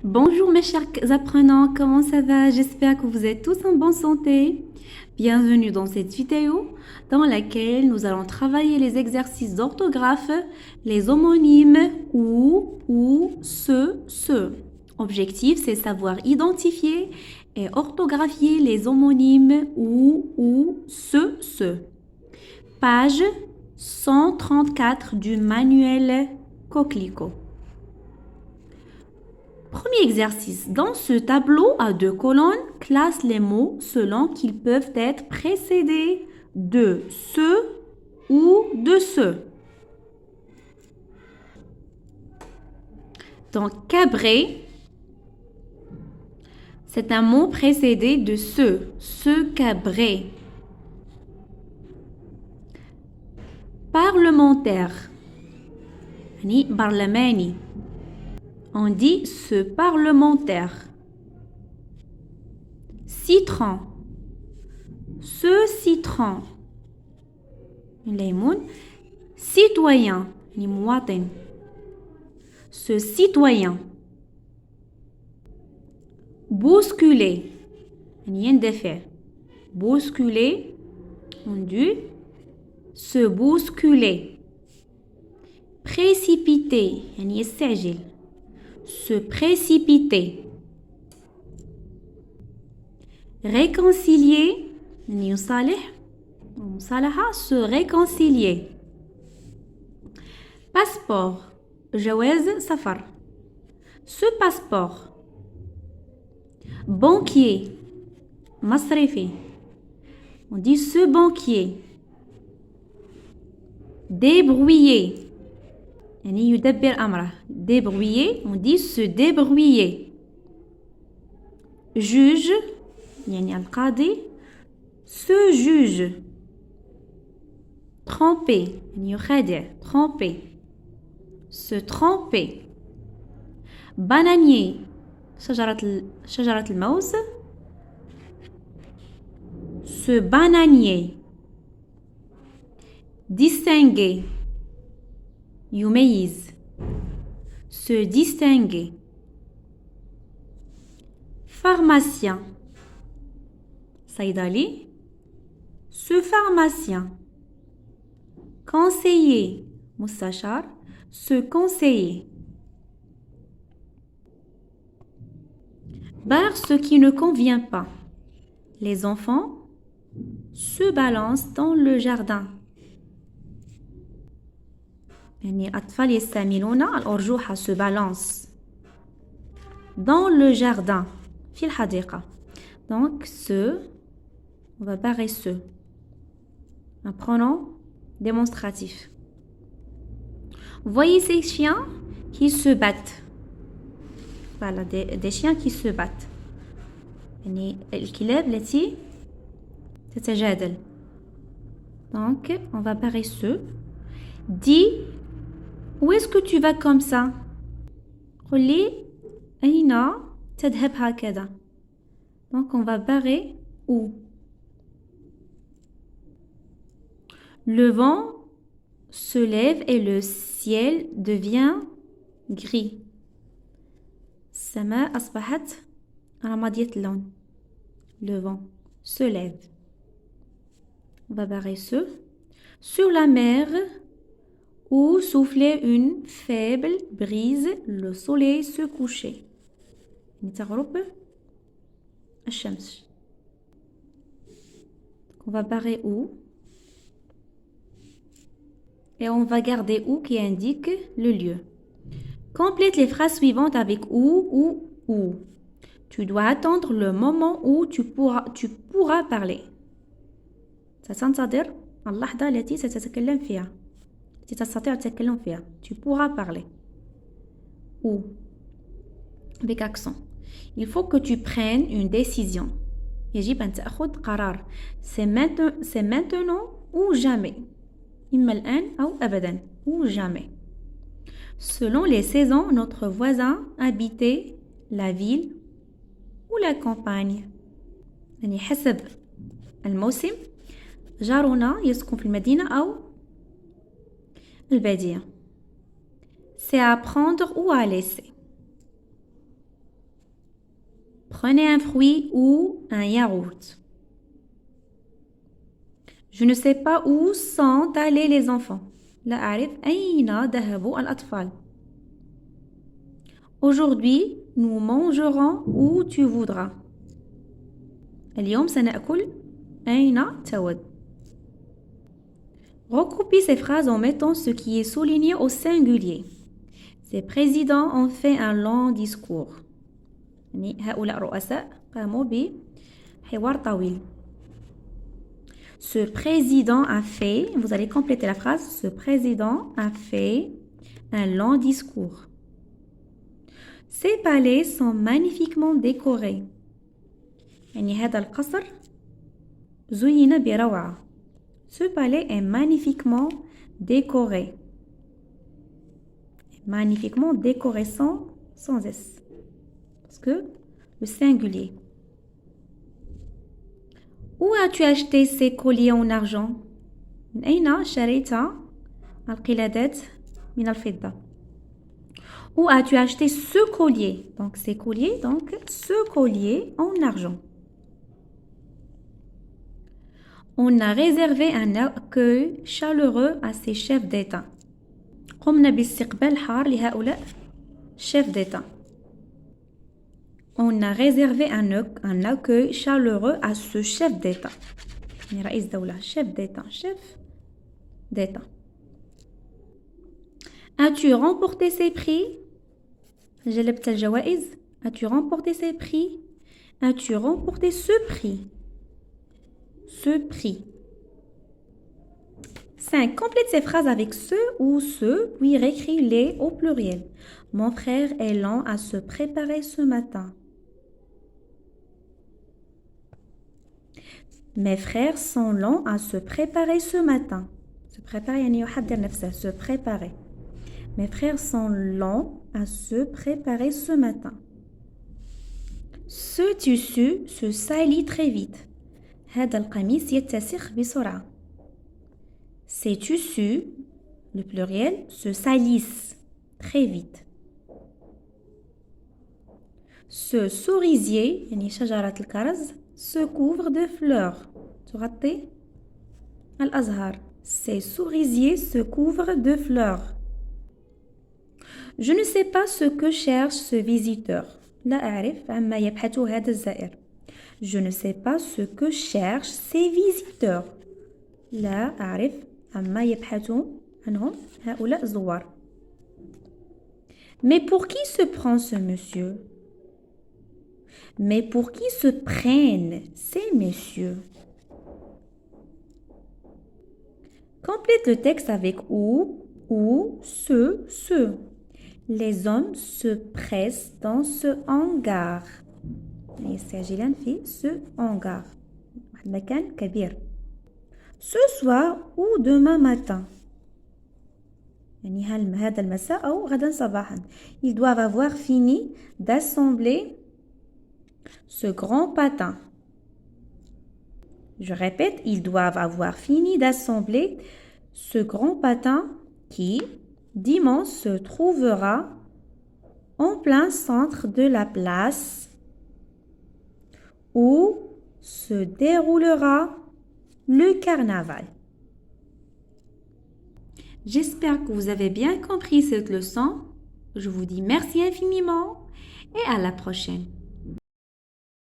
Bonjour mes chers apprenants, comment ça va? J'espère que vous êtes tous en bonne santé. Bienvenue dans cette vidéo dans laquelle nous allons travailler les exercices d'orthographe, les homonymes ou, ce. Objectif, c'est savoir identifier et orthographier les homonymes ou, ce. Page 134 du manuel Coquelicot. Premier exercice. Dans ce tableau à 2 colonnes, classe les mots selon qu'ils peuvent être précédés de ce ou de ce. Donc, cabré, c'est un mot précédé de ce cabré. Parlementaire, ni barlamani. On dit ce parlementaire. Citron. Ce citron. Lemon. Citoyen. Ce citoyen. Bousculer. Bousculer. On dit se bousculer. Précipiter. Se précipiter. Réconcilier, se réconcilier. Passeport, جواز سفر. Ce passeport. Banquier, مصرفي. On dit ce banquier. Débrouiller. يعني يدبر أمره. Débrouiller, on dit se débrouiller. Juge, يعني القاضي, se juge. Tremper, يعني يخادع, tremper. Se tremper. Bananier, شجرة الموز. Se bananier. Distinguer. يميز. Se distinguer. Pharmacien. صيدلي. Ce pharmacien. Conseiller. مستشار. Se conseiller. Barre ce qui ne convient pas. Les enfants se balancent dans le jardin. يعني الأطفال يستعملون الأرجوحة se balance dans le jardin في الحديقة. Donc ce, on va barrer ce. Un pronom démonstratif. Voyez ces chiens qui se battent. Voilà, des chiens qui se battent. يعني الكلاب التي تتجادل. Donc on va barrer ce. Dis, où est-ce que tu vas comme ça? قل لي أين تذهب هكذا. Donc on va barrer où. Le vent se lève et le ciel devient gris. السماء أصبحت رمادية اللون. Le vent se lève. On va barrer ce. Sur la mer où soufflait une faible brise, le soleil se couchait. تغرب الشمس. On va barrer où. Et on va garder où qui indique le lieu. Complète les phrases suivantes avec où. Tu dois attendre le moment où tu pourras parler. ستنتظر اللحظة التي ستتكلم فيها. تستطيع التكلم فيها. Tu pourras parler. Où. Avec accent. Il faut que tu prennes une décision. يجب أن تأخذ قرار. C'est maintenant ou jamais. إما الآن أو أبدا. Ou jamais. Selon les saisons, notre voisin habitait la ville ou la campagne. يعني حسب الموسم جارنا يسكن في المدينة أو البادية. C'est à prendre ou à laisser. Prenez un fruit ou un yaourt. Je ne sais pas où sont allés les enfants. لا أعرف أين ذهبوا الأطفال. Aujourd'hui, nous mangerons où tu voudras. اليوم سنأكل أين تود. Recoupez ces phrases en mettant ce qui est souligné au singulier. Ces présidents ont fait un long discours. يعني هؤلاء رؤساء قاموا بحوار طويل. Ce président a fait, vous allez compléter la phrase, ce président a fait un long discours. Ces palais sont magnifiquement décorés. يعني هذا القصر زين بروعة. Ce palais est magnifiquement décoré. Magnifiquement décoré sans S. Parce que le singulier. Où as-tu acheté ces colliers en argent? من أين شريت القلادات من الفضة? Où as-tu acheté ce collier? Donc ces colliers, donc ce collier en argent. On a réservé un accueil chaleureux à ces chefs d'État. قمنا باستقبال حار لهؤلاء chefs d'État. On a réservé un accueil chaleureux à ce chef d'État. يعني رئيس دولة chef d'État chef d'État. As-tu remporté ces prix? جلبت الجوائز. As-tu remporté ces prix? As-tu remporté ce prix? Ce prix. 5. Complète ces phrases avec ce ou ce, puis réécris-les au pluriel. Mon frère est lent à se préparer ce matin. Mes frères sont lents à se préparer ce matin. Se préparer يعني يحضر نفسه. Se préparer. Mes frères sont lents à se préparer ce matin. Ce tissu se salit très vite. هذا القميص يتسخ بسرعة. Ces tissus, le pluriel, se salissent très vite. Ce cerisier, يعني شجرة الكرز, se couvre de fleurs. تغطي الأزهار. Ces cerisiers se couvrent de fleurs. Je ne sais pas ce que cherche ce visiteur. لا أعرف عما يبحث هذا الزائر. Je ne sais pas ce que cherchent ces visiteurs. لا أعرف عما يبحث عنهم هؤلاء الزوار. Mais pour qui se prend ce monsieur? Mais pour qui se prennent ces messieurs? Complète le texte avec où, ce. Les hommes se pressent dans ce hangar. يستعجلان في ce hangar. مكان كبير. Ce soir ou demain matin. يعني هذا المساء أو غدا صباحا. Ils doivent avoir fini d'assembler ce grand patin. Je répète, ils doivent avoir fini d'assembler ce grand patin qui, dimanche, se trouvera en plein centre de la place où se déroulera le carnaval. J'espère que vous avez bien compris cette leçon. Je vous dis merci infiniment et à la prochaine.